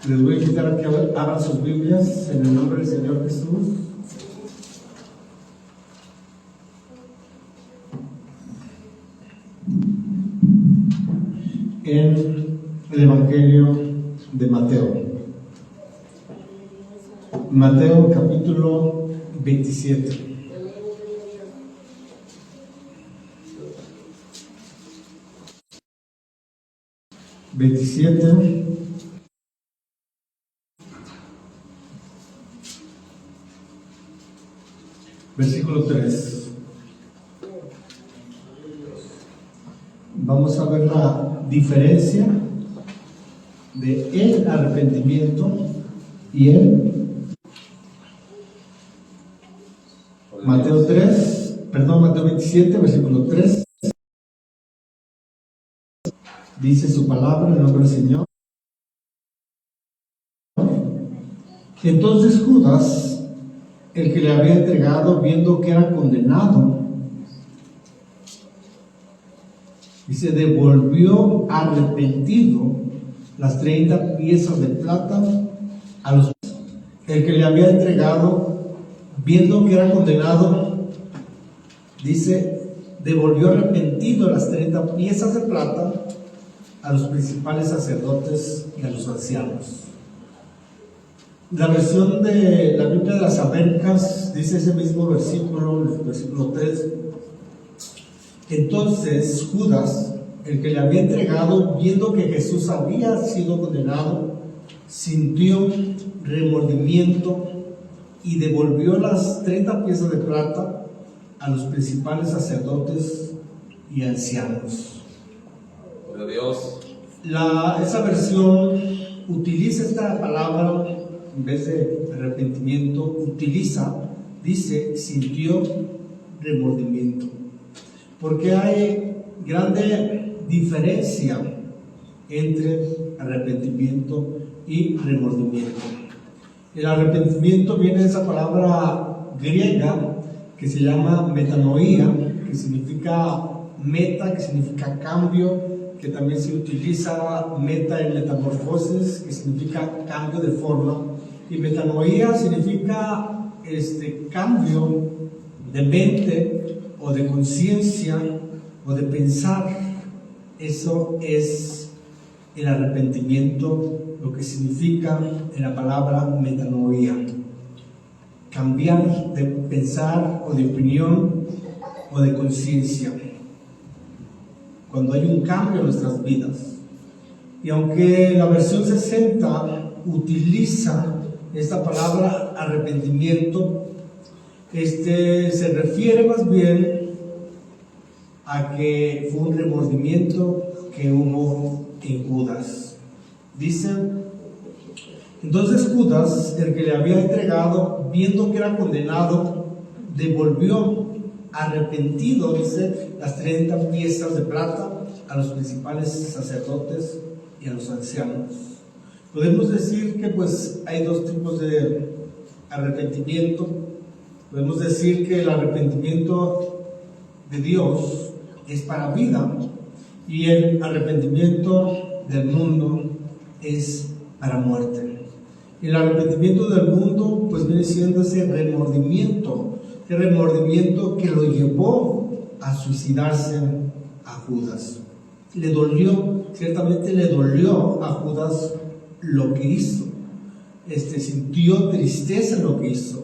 Les voy a invitar a que abran sus Biblias en el nombre del Señor Jesús. En el Evangelio de Mateo. Mateo capítulo 27. Versículo 3. Vamos a ver la diferencia de el arrepentimiento y el Mateo 27, versículo 3. Dice su palabra en el nombre del Señor. Entonces Judas, el que le había entregado, viendo que era condenado, dice, devolvió arrepentido las 30 piezas de plata a los... El que le había entregado, viendo que era condenado, dice, devolvió arrepentido las 30 piezas de plata a los principales sacerdotes y a los ancianos. La versión de la Biblia de las Américas dice ese mismo versículo, el versículo 3. Entonces Judas, el que le había entregado, viendo que Jesús había sido condenado, sintió remordimiento y devolvió las 30 piezas de plata a los principales sacerdotes y ancianos. Gloria a Dios. Esa versión utiliza esta palabra, en vez de arrepentimiento, dice, sintió remordimiento. Porque hay grande diferencia entre arrepentimiento y remordimiento. El arrepentimiento viene de esa palabra griega que se llama metanoia, que significa meta, que significa cambio, que también se utiliza meta en metamorfosis, que significa cambio de forma, y metanoia significa cambio de mente o de conciencia o de pensar. Eso es el arrepentimiento, lo que significa en la palabra metanoia. Cambiar de pensar o de opinión o de conciencia. Cuando hay un cambio en nuestras vidas. Y aunque la versión 60 utiliza esta palabra arrepentimiento, se refiere más bien a que fue un remordimiento que hubo en Judas. Dice, entonces Judas, el que le había entregado, viendo que era condenado, devolvió arrepentido, dice, las 30 piezas de plata a los principales sacerdotes y a los ancianos. Podemos decir que pues hay dos tipos de arrepentimiento. Podemos decir que el arrepentimiento de Dios es para vida y el arrepentimiento del mundo es para muerte. El arrepentimiento del mundo pues viene siendo ese remordimiento que lo llevó a suicidarse a Judas. Ciertamente le dolió a Judas lo que hizo. Sintió tristeza en lo que hizo.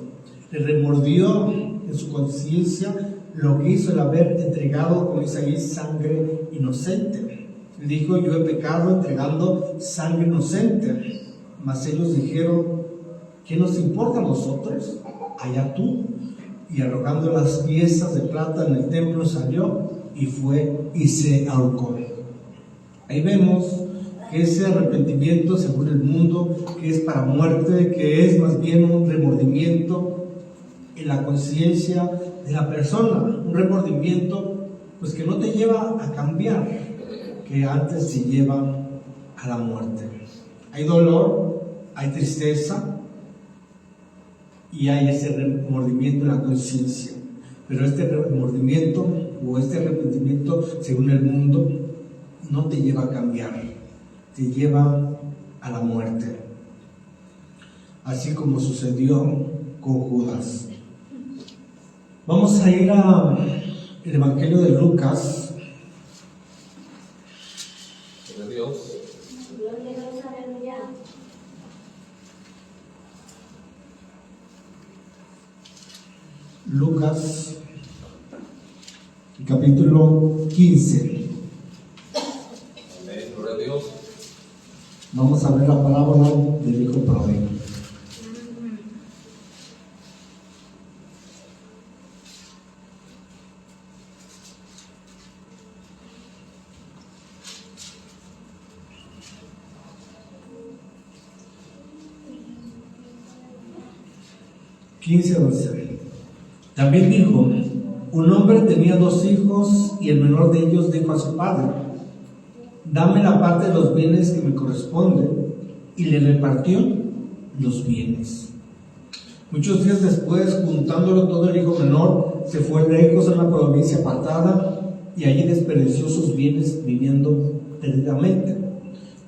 Le remordió en su conciencia lo que hizo el haber entregado, como dice ahí, sangre inocente. Él dijo, yo he pecado entregando sangre inocente. Mas ellos dijeron, ¿qué nos importa a nosotros? Allá tú. Y arrojando las piezas de plata en el templo salió y fue y se ahorcó. Ahí vemos que ese arrepentimiento según el mundo, que es para muerte, que es más bien un remordimiento en la conciencia de la persona, un remordimiento pues que no te lleva a cambiar, que antes te lleva a la muerte. Hay dolor, hay tristeza y hay ese remordimiento en la conciencia, pero este remordimiento o este arrepentimiento según el mundo no te lleva a cambiar, te lleva a la muerte. así como sucedió con Judas. Vamos a ir al Evangelio de Lucas, Gloria a Dios. Lucas, capítulo 15. Amén. Gloria a Dios. Vamos a ver la parábola del hijo pródigo. También dijo: un hombre tenía 2 hijos, y el menor de ellos dijo a su padre: dame la parte de los bienes que me corresponde, y le repartió los bienes. Muchos días después, juntándolo todo, el hijo menor se fue lejos a una provincia apartada, y allí desperdició sus bienes viviendo perdidamente.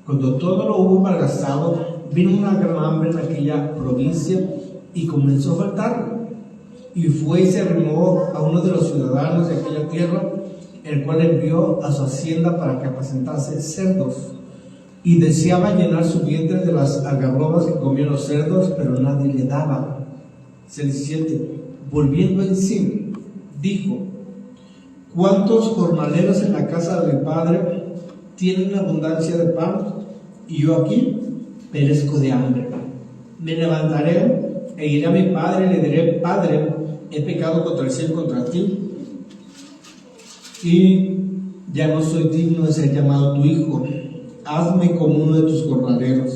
Cuando todo lo hubo malgastado, vino una gran hambre en aquella provincia y comenzó a faltarle. Y fue y se arrimó a uno de los ciudadanos de aquella tierra, el cual envió a su hacienda para que apacentase cerdos. Y deseaba llenar su vientre de las algarrobas que comían los cerdos, pero nadie le daba. 17. Volviendo en sí, dijo: ¿cuántos jornaleros en la casa de mi padre tienen abundancia de pan, y yo aquí perezco de hambre? Me levantaré e iré a mi padre y le diré: Padre, he pecado contra el cielo y contra ti, y ya no soy digno de ser llamado tu hijo. Hazme como uno de tus jornaleros.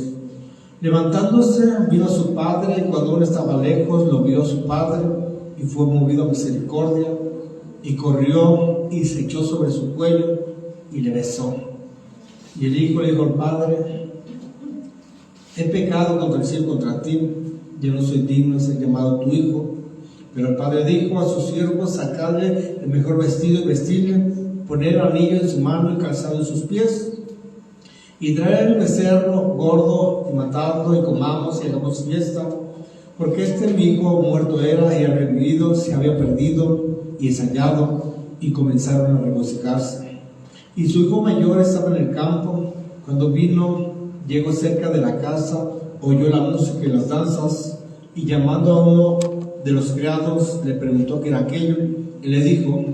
Levantándose, vino a su padre, y cuando aún estaba lejos, lo vio su padre, y fue movido a misericordia, y corrió y se echó sobre su cuello y le besó. Y el hijo le dijo al padre: he pecado contra el cielo y contra ti, yo no soy digno de ser llamado tu hijo. Pero el padre dijo a sus siervos: sacadle el mejor vestido y vestirle, poner el anillo en su mano y calzado en sus pies, y traer el becerro gordo y matadlo, y comamos y hagamos fiesta, porque mi hijo muerto era y ha revivido, se había perdido y es hallado. Y comenzaron a regocijarse. Y su hijo mayor estaba en el campo. Cuando llegó cerca de la casa, oyó la música y las danzas, y llamando a uno de los criados, le preguntó qué era aquello, y le dijo: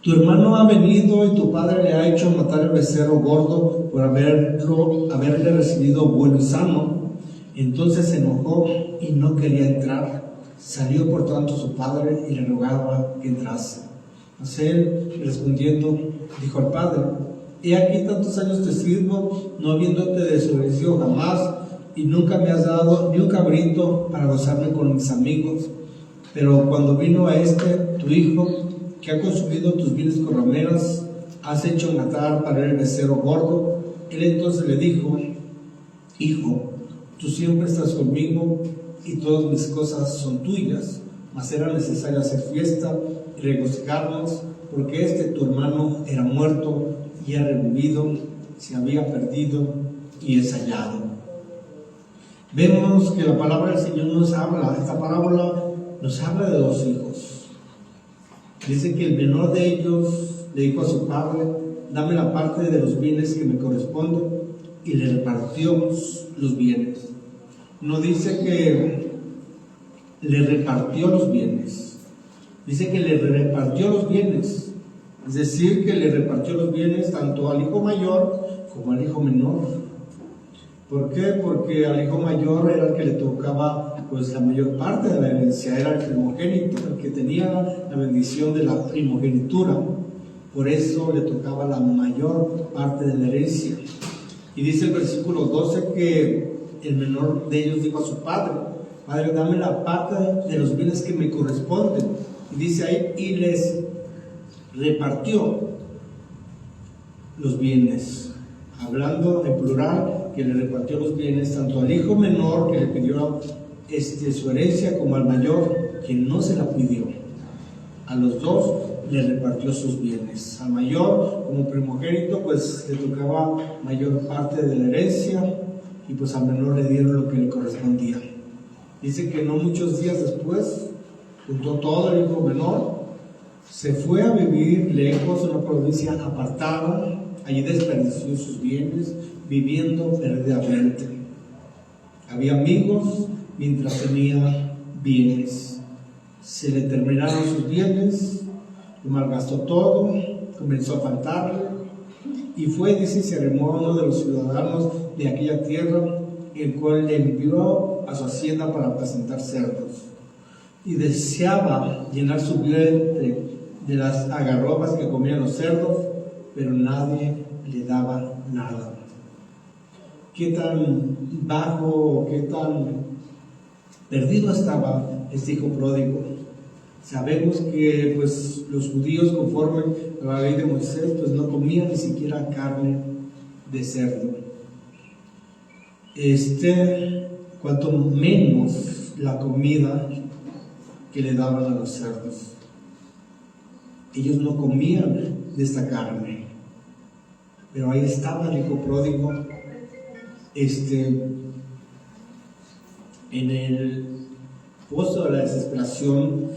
tu hermano ha venido, y tu padre le ha hecho matar el becerro gordo por haberle recibido bueno y sano. Entonces se enojó y no quería entrar. Salió por tanto su padre y le rogaba que entrase. Mas él, respondiendo, dijo al padre: he aquí tantos años te sirvo, no habiéndote desobedecido jamás, y nunca me has dado ni un cabrito para gozarme con mis amigos. Pero cuando vino a tu hijo, que ha consumido tus bienes con rameras, has hecho matar para él el becerro gordo. Él entonces le dijo: hijo, tú siempre estás conmigo, y todas mis cosas son tuyas, mas era necesario hacer fiesta y regocijarnos, porque tu hermano era muerto y ha revivido, se había perdido y es hallado. Vemos que la palabra del Señor nos habla, esta parábola nos habla de 2 hijos. Dice que el menor de ellos le dijo a su padre: dame la parte de los bienes que me corresponde, y le repartió los bienes. No dice que le repartió los bienes, dice que le repartió los bienes. Es decir, que le repartió los bienes tanto al hijo mayor como al hijo menor. ¿Por qué? Porque al hijo mayor era el que le tocaba la mayor parte de la herencia, era el primogénito, el que tenía la bendición de la primogenitura. Por eso le tocaba la mayor parte de la herencia. Y dice el versículo 12 que el menor de ellos dijo a su padre: Padre, dame la parte de los bienes que me corresponden. Y dice ahí: y les repartió los bienes, hablando en plural, que le repartió los bienes tanto al hijo menor, que le pidió su herencia, como al mayor, que no se la pidió. A los 2 le repartió sus bienes. Al mayor, como primogénito, pues le tocaba mayor parte de la herencia, y pues al menor le dieron lo que le correspondía. Dice que no muchos días después, juntó todo el hijo menor, se fue a vivir lejos, en una provincia apartada. Allí desperdició sus bienes, viviendo perdidamente. Había amigos mientras tenía bienes. Se le terminaron sus bienes, lo malgastó todo, comenzó a faltarle, y fue, dice, se arrimó a uno de los ciudadanos de aquella tierra, el cual le envió a su hacienda para apacentar cerdos, y deseaba llenar su vientre de las agarrobas que comían los cerdos, pero nadie le daba nada. Qué tan bajo, qué tan perdido estaba este hijo pródigo. Sabemos que pues los judíos, conforme a la ley de Moisés, pues no comían ni siquiera carne de cerdo. Cuanto menos la comida que le daban a los cerdos. Ellos no comían de esta carne, pero ahí estaba el hijo pródigo, en el pozo de la desesperación,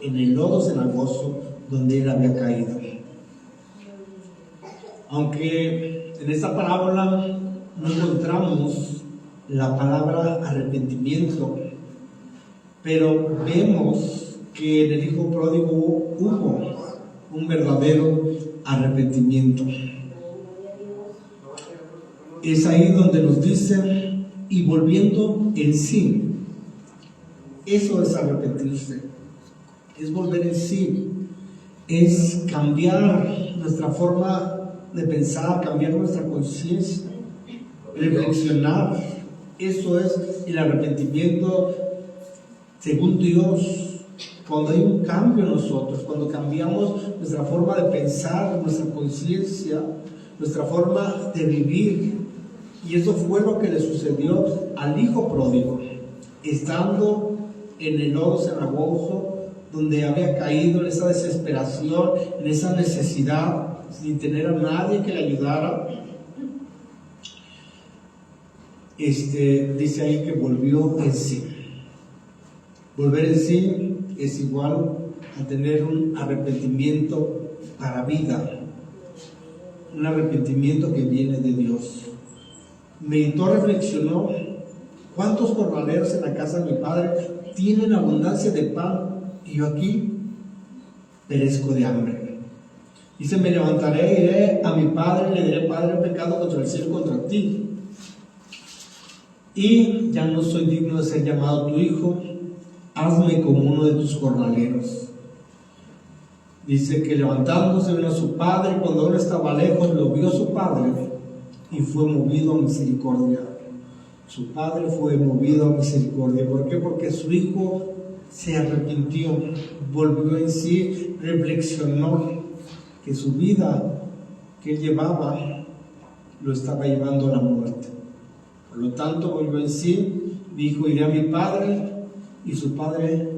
en el lodo cenagoso donde él había caído. Aunque en esta parábola no encontramos la palabra arrepentimiento, pero vemos que en el hijo pródigo hubo un verdadero arrepentimiento. Es ahí donde nos dice, y volviendo en sí. Eso es arrepentirse, es volver en sí, es cambiar nuestra forma de pensar, cambiar nuestra conciencia, reflexionar. Eso es el arrepentimiento según Dios. Cuando hay un cambio en nosotros, cuando cambiamos nuestra forma de pensar, nuestra conciencia, nuestra forma de vivir. Y eso fue lo que le sucedió al hijo pródigo, estando en el lodo cenagoso, donde había caído en esa desesperación, en esa necesidad, sin tener a nadie que le ayudara. Dice ahí que volvió en sí. Volver en sí es igual a tener un arrepentimiento para vida, un arrepentimiento que viene de Dios. Meditó, reflexionó: ¿cuántos jornaleros en la casa de mi padre tienen abundancia de pan y yo aquí perezco de hambre? Dice: me levantaré, iré a mi padre, le diré: Padre, he pecado contra el cielo y contra ti, y ya no soy digno de ser llamado tu hijo, hazme como uno de tus jornaleros. Dice que levantándose vino a su padre, y cuando él estaba lejos lo vio su padre y fue movido a misericordia. Su padre fue movido a misericordia. ¿Por qué? Porque su hijo se arrepintió, volvió en sí, reflexionó que su vida que él llevaba lo estaba llevando a la muerte. Por lo tanto, volvió en sí, dijo: iré a mi padre. Y su padre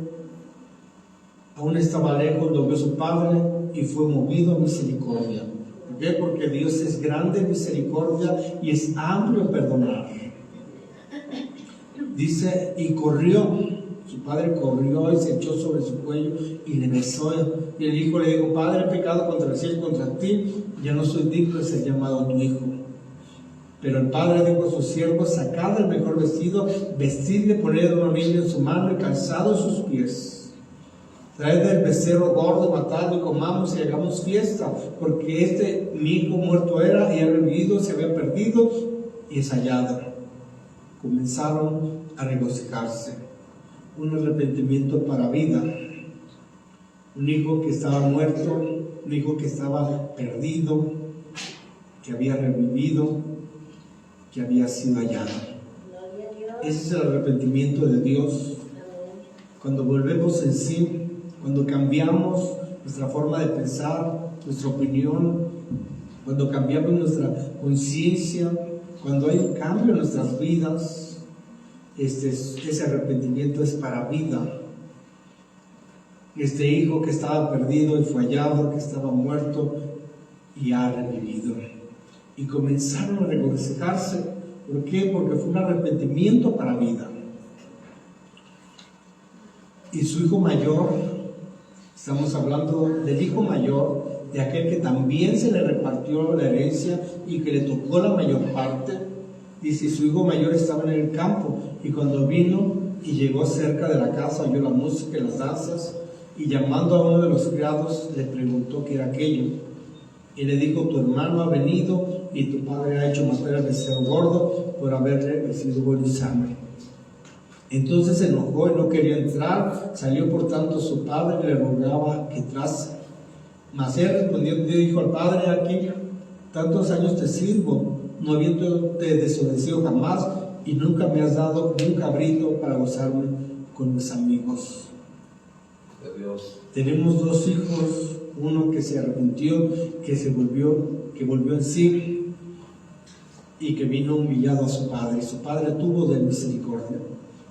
aún estaba lejos, lo vio su padre y fue movido a misericordia. ¿Por qué? Porque Dios es grande en misericordia y es amplio en perdonar. Dice: y corrió, su padre corrió y se echó sobre su cuello y le besó. Y el hijo le dijo: Padre, he pecado contra el cielo y contra ti, ya no soy digno de ser llamado tu hijo. Pero el padre dijo a sus siervos: sacad el mejor vestido, vestidle, poned un anillo en su mano y calzado en sus pies. Traed el becerro gordo, matadlo y comamos y hagamos fiesta, porque mi hijo muerto era y ha revivido, se había perdido y es hallado. Comenzaron a regocijarse. Un arrepentimiento para vida. Un hijo que estaba muerto, un hijo que estaba perdido, que había revivido, que había sido hallado. Ese es el arrepentimiento de Dios. Cuando volvemos en sí, cuando cambiamos nuestra forma de pensar, nuestra opinión, cuando cambiamos nuestra conciencia, cuando hay un cambio en nuestras vidas, ese arrepentimiento es para vida. Este hijo que estaba perdido y fue hallado, que estaba muerto y ha revivido. Y comenzaron a regocijarse. ¿Por qué? Porque fue un arrepentimiento para vida. y su hijo mayor, estamos hablando del hijo mayor, de aquel que también se le repartió la herencia y que le tocó la mayor parte. Dice, su hijo mayor estaba en el campo, y cuando vino y llegó cerca de la casa, oyó la música y las danzas, y llamando a uno de los criados, le preguntó qué era aquello. Y le dijo, tu hermano ha venido, y tu padre ha hecho matar al becerro gordo por haberle recibido buen sangre. Entonces se enojó y no quería entrar. Salió por tanto su padre y le rogaba que entrase. Mas él respondiendo dijo al padre, aquí tantos años te sirvo, no habiéndote desobedecido jamás, y nunca me has dado un cabrito para gozarme con mis amigos. De Dios. Tenemos dos hijos, uno que se arrepintió, que volvió en sí y que vino humillado a su padre, y su padre tuvo de misericordia.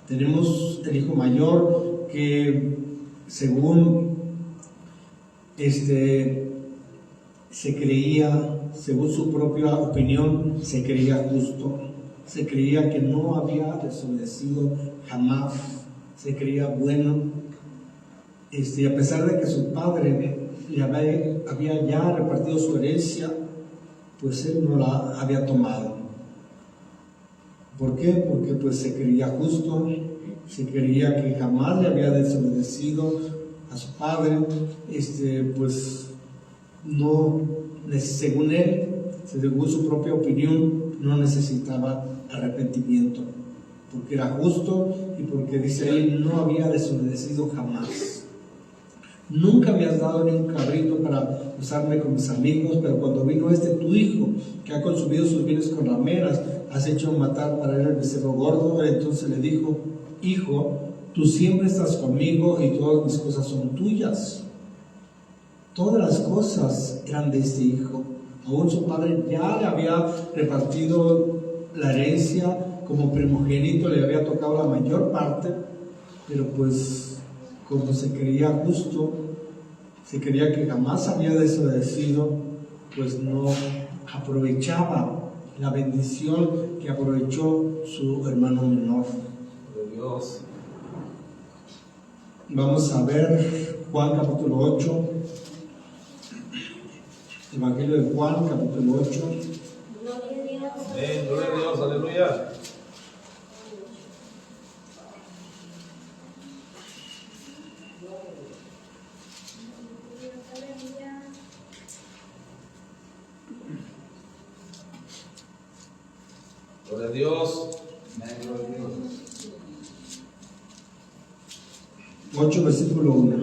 Tenemos el hijo mayor que según se creía, según su propia opinión, se creía justo, se creía que no había desobedecido jamás, se creía bueno, y a pesar de que su padre le había ya repartido su herencia, pues él no la había tomado. ¿Por qué? Porque pues se creía justo, se creía que jamás le había desobedecido a su padre, pues no, según él, según su propia opinión, no necesitaba arrepentimiento, porque era justo y porque dice él, no había desobedecido jamás. Nunca me has dado ni un cabrito para usarme con mis amigos, pero cuando vino tu hijo, que ha consumido sus bienes con rameras, has hecho matar para él el becerro gordo. Entonces le dijo, hijo, tú siempre estás conmigo y todas mis cosas son tuyas. Todas las cosas eran de este hijo. Aún su padre ya le había repartido la herencia, como primogénito le había tocado la mayor parte, pero pues como se creía justo, se creía que jamás había desobedecido, pues no aprovechaba la bendición que aprovechó su hermano menor. De Dios. Vamos a ver Juan capítulo 8, Evangelio de Juan capítulo 8. Amén, gloria a Dios, aleluya. Gloria a Dios. 8, versículo 1.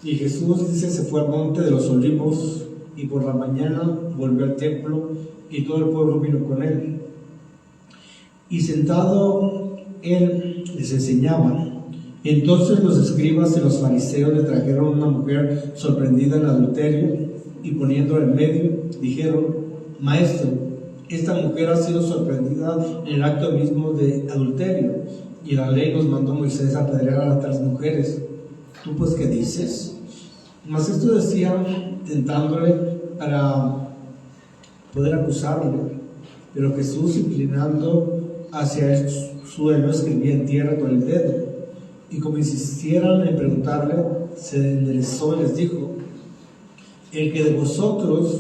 Y Jesús, dice, se fue al monte de los olivos, y por la mañana volvió al templo, y todo el pueblo vino con él. Y sentado él les enseñaba. Entonces los escribas y los fariseos le trajeron una mujer sorprendida en adulterio, y poniéndola en medio, dijeron, Maestro, esta mujer ha sido sorprendida en el acto mismo de adulterio, y la ley nos mandó Moisés a apedrear a tales mujeres. ¿Tú pues qué dices? Mas esto decían tentándole para poder acusarle. Pero Jesús, inclinando hacia el suelo, escribía en tierra con el dedo. Y como insistieran en preguntarle, se enderezó y les dijo, el que de vosotros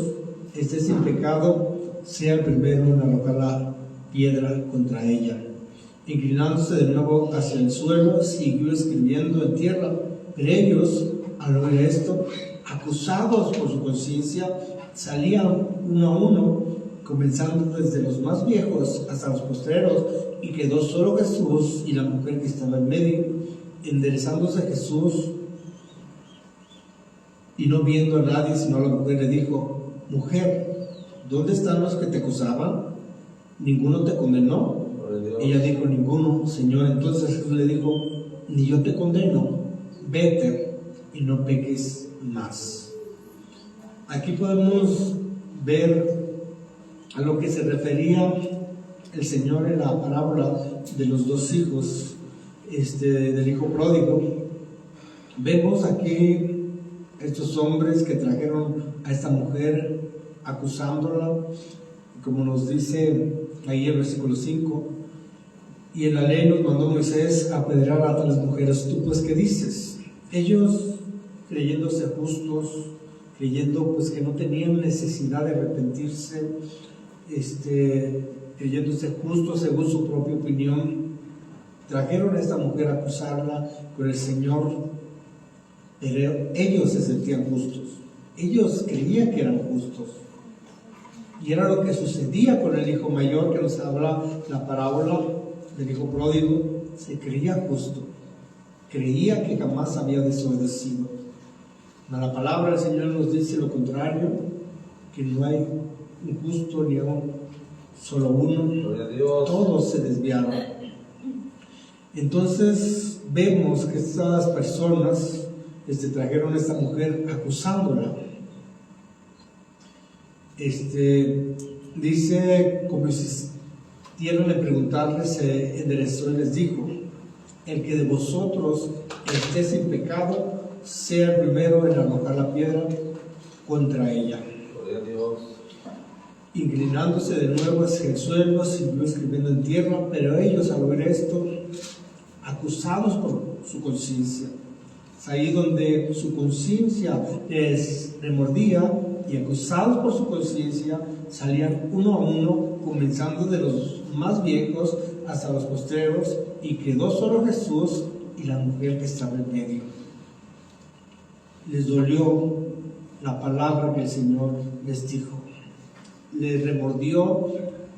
esté sin pecado, sea el primero en arrojar la piedra contra ella. Inclinándose de nuevo hacia el suelo, siguió escribiendo en tierra. Pero ellos, al oír esto, acusados por su conciencia, salían uno a uno, comenzando desde los más viejos hasta los postreros, y quedó solo Jesús y la mujer que estaba en medio. Enderezándose Jesús y no viendo a nadie sino a la mujer, le dijo, mujer, ¿dónde están los que te acusaban? ¿Ninguno te condenó? Ella dijo, ninguno, Señor. Entonces Jesús le dijo, ni yo te condeno, vete y no peques más. Aquí podemos ver a lo que se refería el Señor en la parábola de los dos hijos, del hijo pródigo. Vemos aquí estos hombres que trajeron a esta mujer acusándola, como nos dice ahí el versículo 5, Y en la ley nos mandó Moisés a apedrear a las mujeres. ¿Tú pues qué dices? Ellos, creyéndose justos, creyendo pues que no tenían necesidad de arrepentirse, creyéndose justos según su propia opinión, trajeron a esta mujer a acusarla con el Señor, pero ellos se sentían justos, ellos creían que eran justos. Y era lo que sucedía con el hijo mayor que nos habla la parábola del hijo pródigo. Se creía justo, creía que jamás había desobedecido. Pero la palabra del Señor nos dice lo contrario, que no hay un justo ni aún solo uno. Gloria a Dios. Todos se desviaron. Entonces vemos que estas personas trajeron a esta mujer acusándola. Dice, como insistieron en preguntarle, se enderezó y les dijo: el que de vosotros esté sin pecado, sea el primero en arrojar la piedra contra ella. Gloria a Dios. Inclinándose de nuevo hacia el suelo, siguió escribiendo en tierra, pero ellos, al oír esto, acusados por su conciencia, es ahí donde su conciencia les remordía, y acusados por su conciencia salían uno a uno, comenzando de los más viejos hasta los postreros, y quedó solo Jesús y la mujer que estaba en medio. Les dolió la palabra que el Señor les dijo, les remordió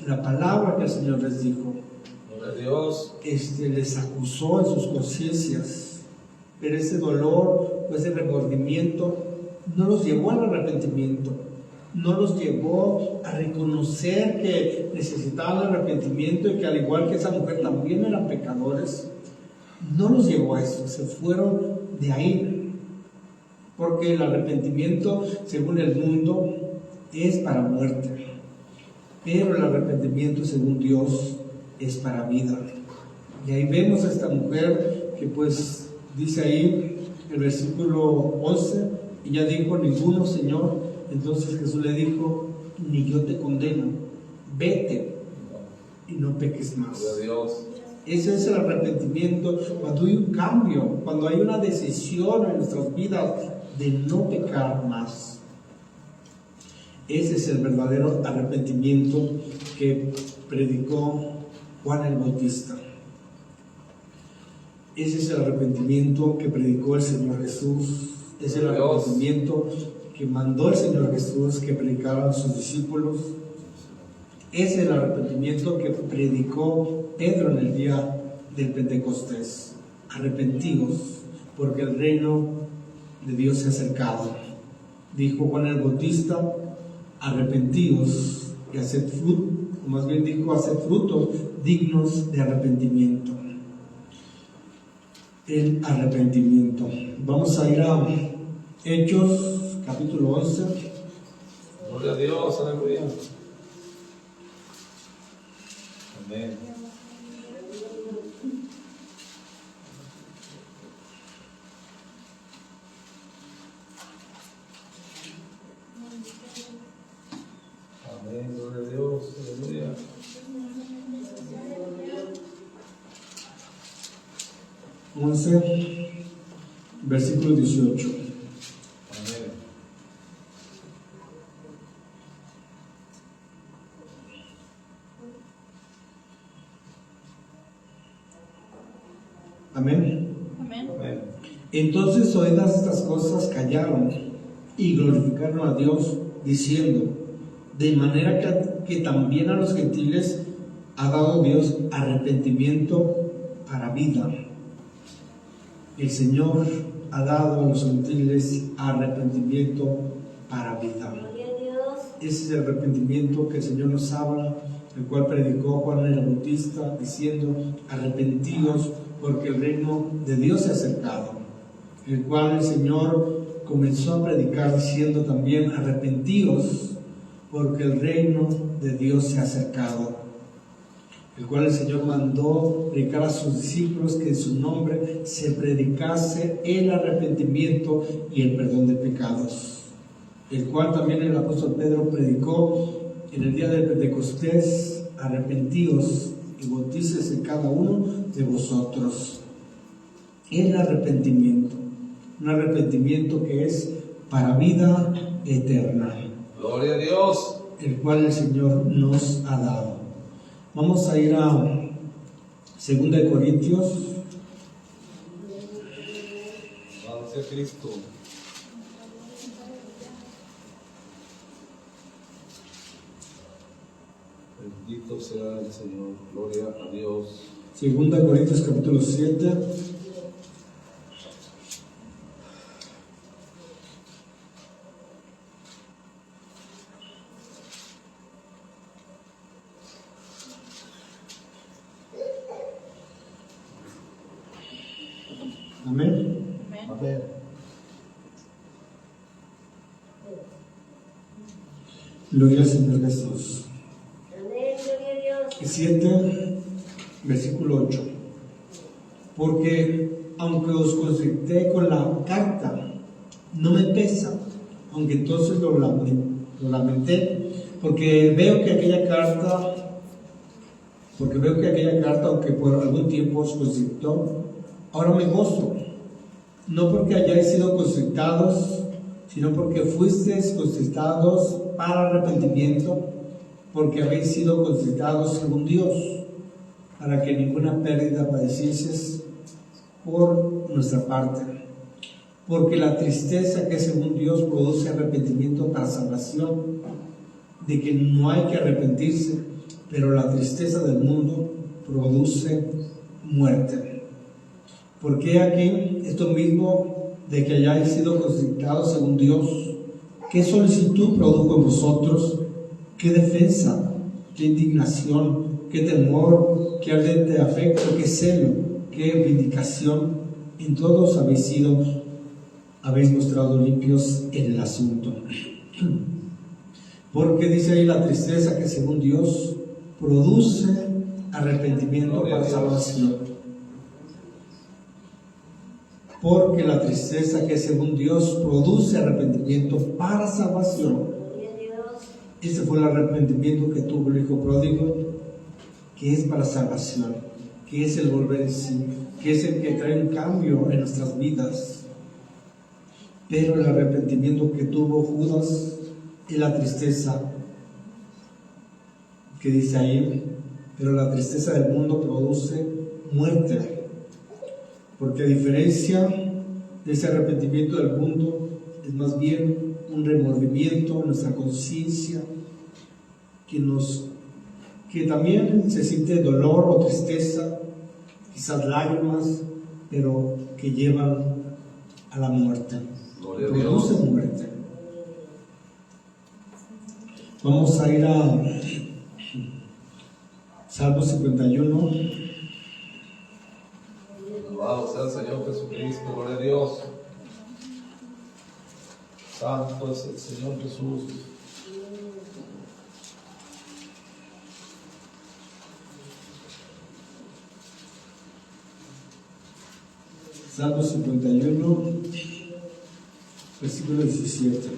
la palabra que el Señor les dijo. Gloria a Dios. Les acusó en sus conciencias, pero ese dolor o ese remordimiento no los llevó al arrepentimiento, no los llevó a reconocer que necesitaban arrepentimiento y que al igual que esa mujer también eran pecadores. No los llevó a eso, se fueron de ahí, porque el arrepentimiento, según el mundo, es para muerte, pero el arrepentimiento, según Dios, es para vida. Y ahí vemos a esta mujer que pues dice ahí el versículo 11, ella dijo: ninguno, Señor. Entonces Jesús le dijo: ni yo te condeno, vete y no peques más. Gloria a Dios. Ese es el arrepentimiento, cuando hay un cambio, cuando hay una decisión en nuestras vidas de no pecar más. Ese es el verdadero arrepentimiento que predicó Juan el Bautista. Ese es el arrepentimiento que predicó el Señor Jesús. Es el arrepentimiento que mandó el Señor Jesús que predicaran sus discípulos. Es el arrepentimiento que predicó Pedro en el día del Pentecostés. Arrepentidos, porque el reino de Dios se ha acercado. Dijo Juan el Bautista: arrepentidos y haced fruto, o más bien dijo: haced frutos dignos de arrepentimiento. El arrepentimiento. Vamos a ir a Hechos, capítulo 11. Gloria a Dios, aleluya. Amén. Amén, gloria a Dios, aleluya. Versículo 18. Amén. Amén. Amén. Entonces, oídas estas cosas, callaron y glorificaron a Dios, diciendo: de manera que también a los gentiles ha dado Dios arrepentimiento para vida. El Señor ha dado a los gentiles arrepentimiento para vida. Ese es el arrepentimiento que el Señor nos habla, el cual predicó Juan el Bautista, diciendo: arrepentidos, porque el reino de Dios se ha acercado. El cual el Señor comenzó a predicar diciendo también: arrepentidos, porque el reino de Dios se ha acercado. El cual el Señor mandó predicar a sus discípulos que en su nombre se predicase el arrepentimiento y el perdón de pecados. El cual también el apóstol Pedro predicó en el día del Pentecostés: arrepentidos y bautícese cada uno de vosotros. El arrepentimiento, un arrepentimiento que es para vida eterna. Gloria a Dios. El cual el Señor nos ha dado. Vamos a ir a 2 de Corintios. Alabado sea Cristo. Bendito sea el Señor. Gloria a Dios. 2 de Corintios capítulo 7. Amén. Amén. Gloria al Señor Jesús. Amén, gloria a Dios. 7, versículo 8. Porque aunque os consulté con la carta, no me pesa, aunque entonces lo lamenté, porque veo que aquella carta, aunque por algún tiempo os consultó, ahora me gozo, no porque hayáis sido consultados, sino porque fuisteis consultados para arrepentimiento, porque habéis sido consultados según Dios, para que ninguna pérdida padecieses por nuestra parte. Porque la tristeza que según Dios produce arrepentimiento para salvación, de que no hay que arrepentirse, pero la tristeza del mundo produce muerte. Porque aquí esto mismo de que hayáis sido consultados según Dios, ¿qué solicitud produjo en vosotros? ¿Qué defensa? ¿Qué indignación? ¿Qué temor? ¿Qué ardiente afecto? ¿Qué celo? ¿Qué vindicación? En todos habéis mostrado limpios en el asunto. Porque dice ahí la tristeza que según Dios produce arrepentimiento para salvación. Porque la tristeza que según Dios produce arrepentimiento para salvación. Gloria a Dios. Ese fue el arrepentimiento que tuvo el hijo pródigo, que es para salvación, que es el volver en sí, que es el que trae un cambio en nuestras vidas. Pero el arrepentimiento que tuvo Judas es la tristeza que dice ahí, pero la tristeza del mundo produce muerte. Porque a diferencia de ese arrepentimiento del mundo, es más bien un remordimiento en nuestra conciencia que también se siente dolor o tristeza, quizás lágrimas, pero que llevan a la muerte. Gloria a Produce Dios. muerte. Vamos a ir a Salmo 51. Alabado sea el Señor Jesucristo. Gloria a Dios. Santo es el Señor Jesús. Salmo 51, versículo 17.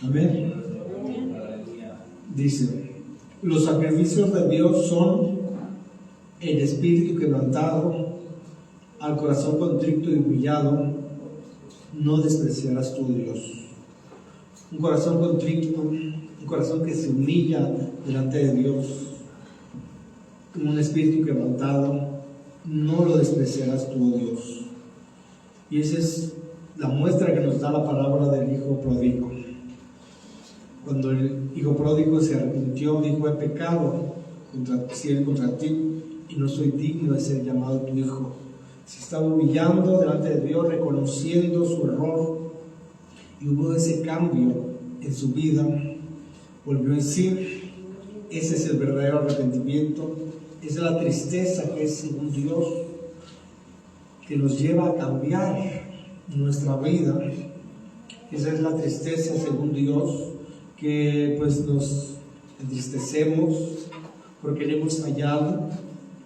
Amén. Dice, los sacrificios de Dios son el espíritu quebrantado, al corazón contrito y humillado, no despreciarás tú, Dios. Un corazón contrito, un corazón que se humilla delante de Dios, un espíritu quebrantado, no lo despreciarás tú, Dios. Y esa es la muestra que nos da la parábola del hijo pródigo. Cuando el hijo pródigo se arrepintió, dijo: he pecado contra ti y no soy digno de ser llamado tu hijo. Se estaba humillando delante de Dios, reconociendo su error, y hubo ese cambio en su vida. Volvió en sí. Ese es el verdadero arrepentimiento. Esa es la tristeza que es según Dios, que nos lleva a cambiar nuestra vida. Esa es la tristeza según Dios, que pues nos entristecemos porque le hemos fallado,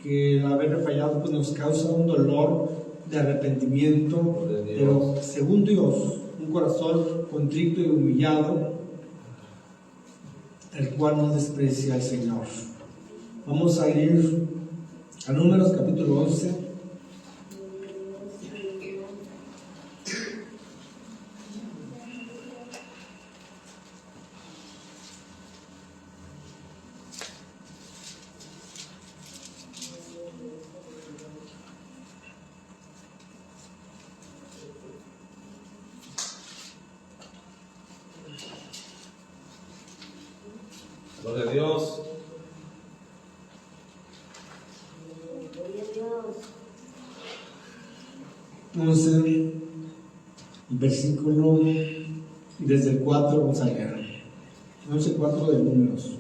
que el haber fallado pues, nos causa un dolor de arrepentimiento, pero según Dios, un corazón contrito y humillado, el cual no desprecia al Señor. Vamos a ir a Números capítulo 11. Gloria a Dios. Gloria a Dios. 11, versículo, desde el 4 vamos a leer. 11:4 de Números.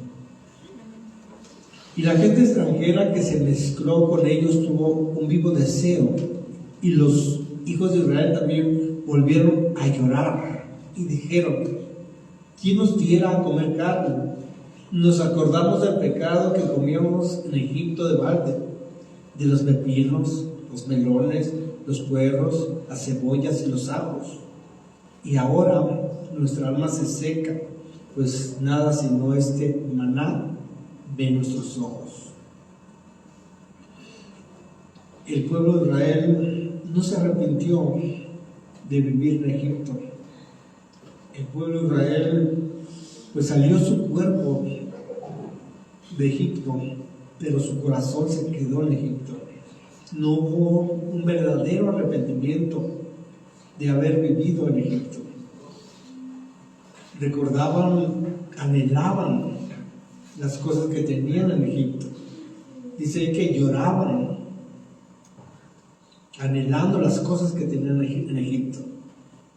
Y la gente extranjera que se mezcló con ellos tuvo un vivo deseo, y los hijos de Israel también volvieron a llorar y dijeron: ¿quién nos diera a comer carne? Nos acordamos del pecado que comíamos en Egipto de balde, de los pepinos, los melones, los puerros, las cebollas y los ajos. Y ahora nuestra alma se seca, pues nada sino este maná ve nuestros ojos. El pueblo de Israel no se arrepintió de vivir en Egipto. El pueblo de Israel pues salió su cuerpo de Egipto, pero su corazón se quedó en Egipto. No hubo un verdadero arrepentimiento de haber vivido en Egipto. Recordaban, anhelaban las cosas que tenían en Egipto. Dice que lloraban, anhelando las cosas que tenían en Egipto.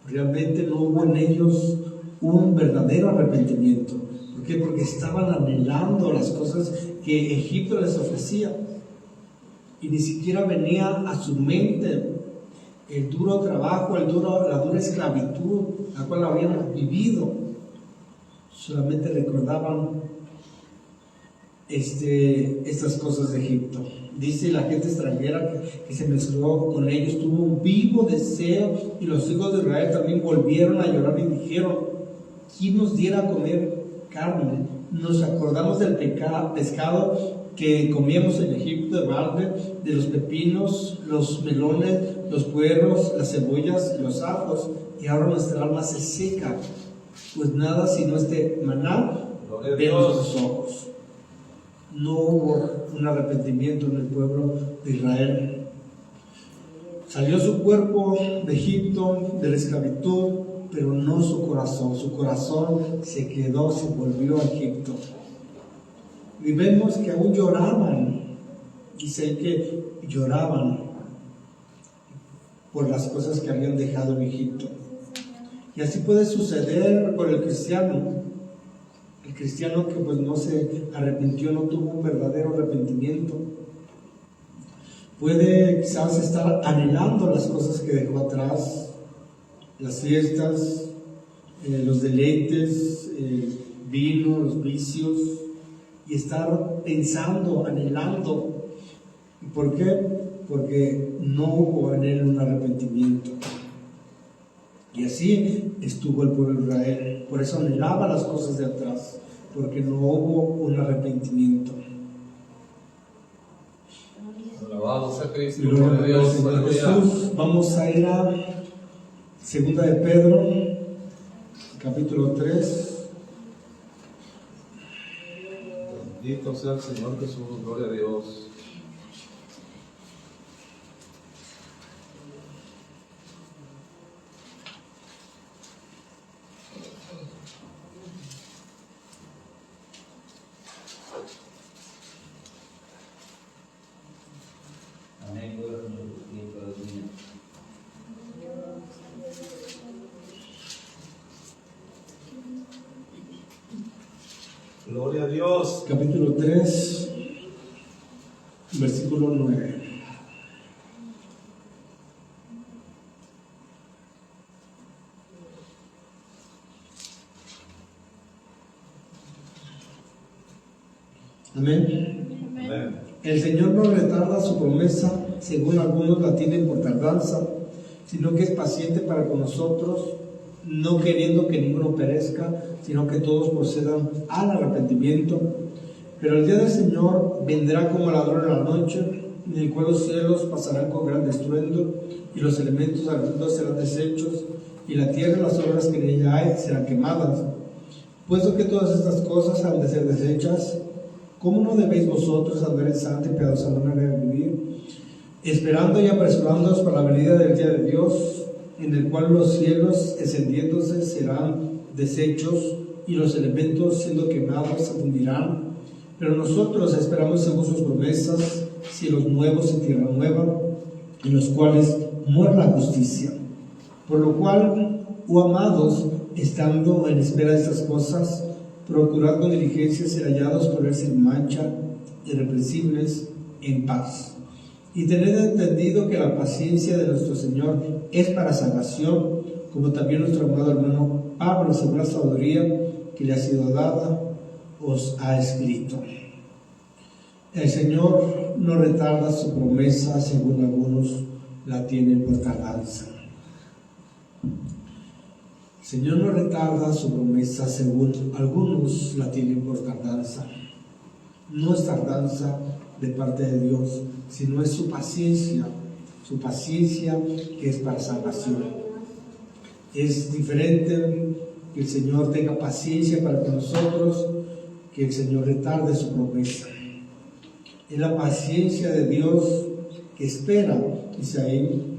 Realmente no hubo en ellos un verdadero arrepentimiento. ¿Por qué? Porque estaban anhelando las cosas que Egipto les ofrecía. Y ni siquiera venía a su mente el duro trabajo, la dura esclavitud, la cual habían vivido. Solamente recordaban estas cosas de Egipto. Dice la gente extranjera que se mezcló con ellos, tuvo un vivo deseo, y los hijos de Israel también volvieron a llorar y dijeron: ¿quién nos diera a comer carne? Nos acordamos del pescado que comíamos en Egipto de balde, de los pepinos, los melones, los puerros, las cebollas y los ajos, y ahora nuestra alma se seca, pues nada sino este maná ve nuestros ojos. No hubo un arrepentimiento en el pueblo de Israel. Salió su cuerpo de Egipto, de la esclavitud, pero no su corazón. Su corazón se quedó, se volvió a Egipto. Y vemos que aún lloraban. Dice que lloraban por las cosas que habían dejado en Egipto. Y así puede suceder con el cristiano. El cristiano que pues no se arrepintió, no tuvo un verdadero arrepentimiento, puede quizás estar anhelando las cosas que dejó atrás, las fiestas, los deleites, el vino, los vicios, y estar pensando, anhelando. ¿Y por qué? Porque no hubo en él un arrepentimiento. Y así estuvo el pueblo de Israel. Por eso anhelaba las cosas de atrás, porque no hubo un arrepentimiento. Alabado sea Cristo. Gloria Gloria a Dios. Señor Aleluya. Jesús. Vamos a ir a Segunda de Pedro, capítulo 3. Bendito sea el Señor Jesús. Gloria a Dios. Gloria a Dios. Capítulo 3, versículo 9. Amén. Amén. El Señor no retarda su promesa, según algunos la tienen por tardanza, sino que es paciente para con nosotros, no queriendo que ninguno perezca, sino que todos procedan al arrepentimiento. Pero el día del Señor vendrá como ladrón en la noche, en el cual los cielos pasarán con gran estruendo, y los elementos ardientes serán deshechos, y la tierra y las obras que en ella hay serán quemadas. Puesto que todas estas cosas han de ser deshechas, ¿cómo no debéis vosotros andar en santa y piadosa manera de vivir, esperando y apresurándoos para la venida del día de Dios, en el cual los cielos encendiéndose serán deshechos, y los elementos siendo quemados se fundirán? Pero nosotros esperamos según sus promesas cielos nuevos y tierra nueva, en los cuales muere la justicia. Por lo cual, amados, estando en espera de estas cosas, procurad con diligencia ser hallados por él sin mancha, irreprensibles, en paz. Y tened entendido que la paciencia de nuestro Señor es para salvación, como también nuestro amado hermano Pablo, según la sabiduría que le ha sido dada, os ha escrito. El Señor no retarda su promesa, según algunos la tienen por tardanza. El Señor no retarda su promesa, según algunos la tienen por tardanza. No es tardanza de parte de Dios, sino es su paciencia que es para salvación. Es diferente que el Señor tenga paciencia para con nosotros, que el Señor retarde su promesa. Es la paciencia de Dios que espera, dice ahí,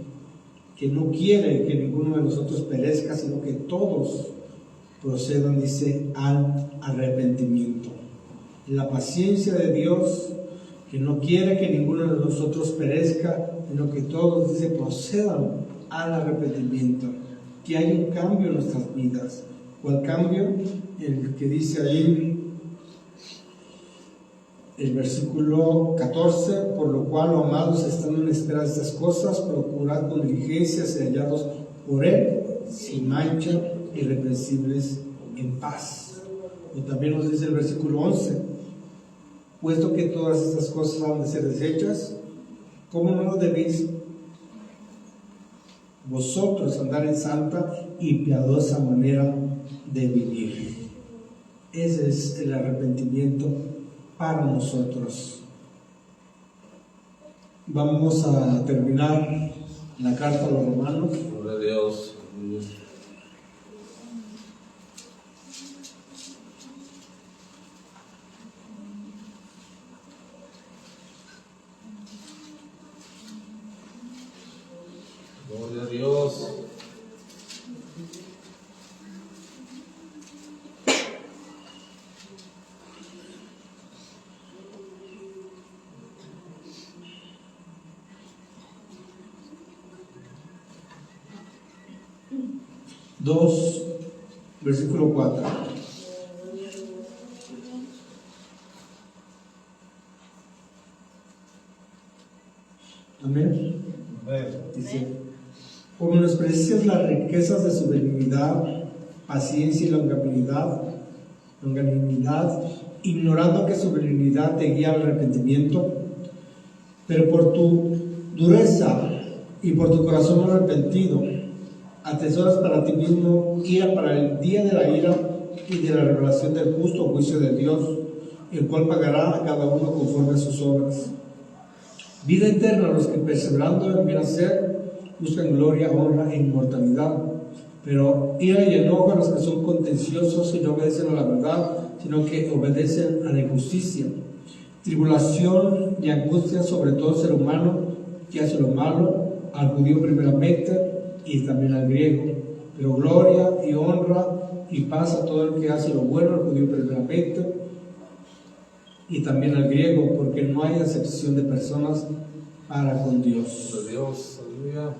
que no quiere que ninguno de nosotros perezca, sino que todos procedan, dice, al arrepentimiento. La paciencia de Dios que no quiere que ninguno de nosotros perezca, sino que todos, dice, procedan al arrepentimiento, que hay un cambio en nuestras vidas. ¿Cuál cambio? El que dice ahí el versículo 14, por lo cual, amados, estando en espera de estas cosas, procurad con diligencia ser hallados por él, sin mancha, irreprensibles, en paz. O también nos dice el versículo 11, puesto que todas estas cosas han de ser deshechas, ¿cómo no debéis vosotros andar en santa y piadosa manera de vivir? Ese es el arrepentimiento para nosotros. Vamos a terminar la carta a los romanos. Gloria a Dios. Gloria a Dios. Versículo 4. Amén. Dice, como menosprecias las riquezas de su benignidad, paciencia y longanimidad, ignorando que su benignidad te guía al arrepentimiento, pero por tu dureza y por tu corazón no arrepentido, atesoras para ti mismo ira para el día de la ira y de la revelación del justo juicio de Dios, el cual pagará a cada uno conforme a sus obras. Vida eterna a los que perseverando en bien hacer buscan gloria, honra e inmortalidad, pero ira y enojo a los que son contenciosos y no obedecen a la verdad, sino que obedecen a la injusticia. Tribulación y angustia sobre todo ser humano que hace lo malo, al judío primeramente y también al griego, pero gloria y honra y paz a todo el que hace lo bueno, al judío primeramente y también al griego, porque no hay acepción de personas para con Dios. Dios, aleluya.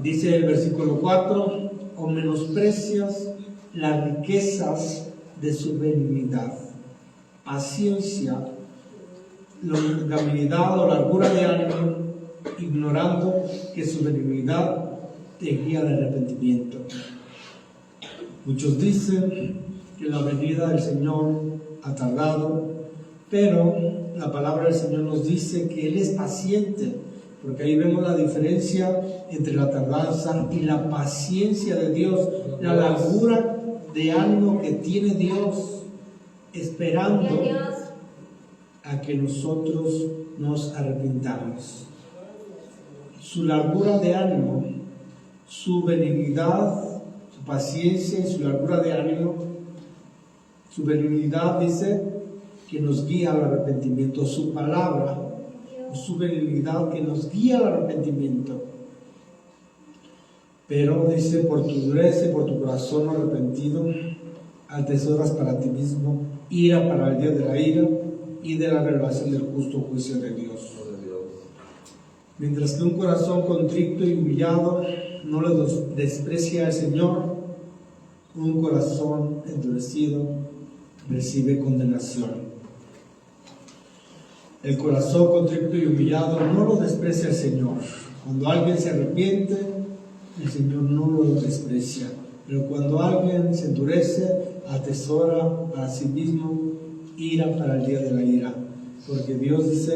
Dice el versículo 4, o menosprecias las riquezas de su benignidad, paciencia, longanimidad o largura de ánimo, ignorando que su benignidad te guía al arrepentimiento. Muchos dicen que la venida del Señor ha tardado, pero la palabra del Señor nos dice que Él es paciente, porque ahí vemos la diferencia entre la tardanza y la paciencia de Dios, la largura de ánimo que tiene Dios, esperando a que nosotros nos arrepintamos. Su largura de ánimo, su benignidad, su paciencia y su largura de ánimo, su benignidad dice que nos guía al arrepentimiento, su palabra, su benignidad que nos guía al arrepentimiento. Pero dice, por tu dureza y por tu corazón arrepentido, atesoras para ti mismo ira para el día de la ira y de la revelación del justo juicio de Dios. Mientras que un corazón contrito y humillado no le desprecia al Señor, un corazón endurecido recibe condenación. El corazón contrito y humillado no lo desprecia el Señor. Cuando alguien se arrepiente, el Señor no lo desprecia. Pero cuando alguien se endurece, atesora para sí mismo ira para el día de la ira. Porque Dios dice,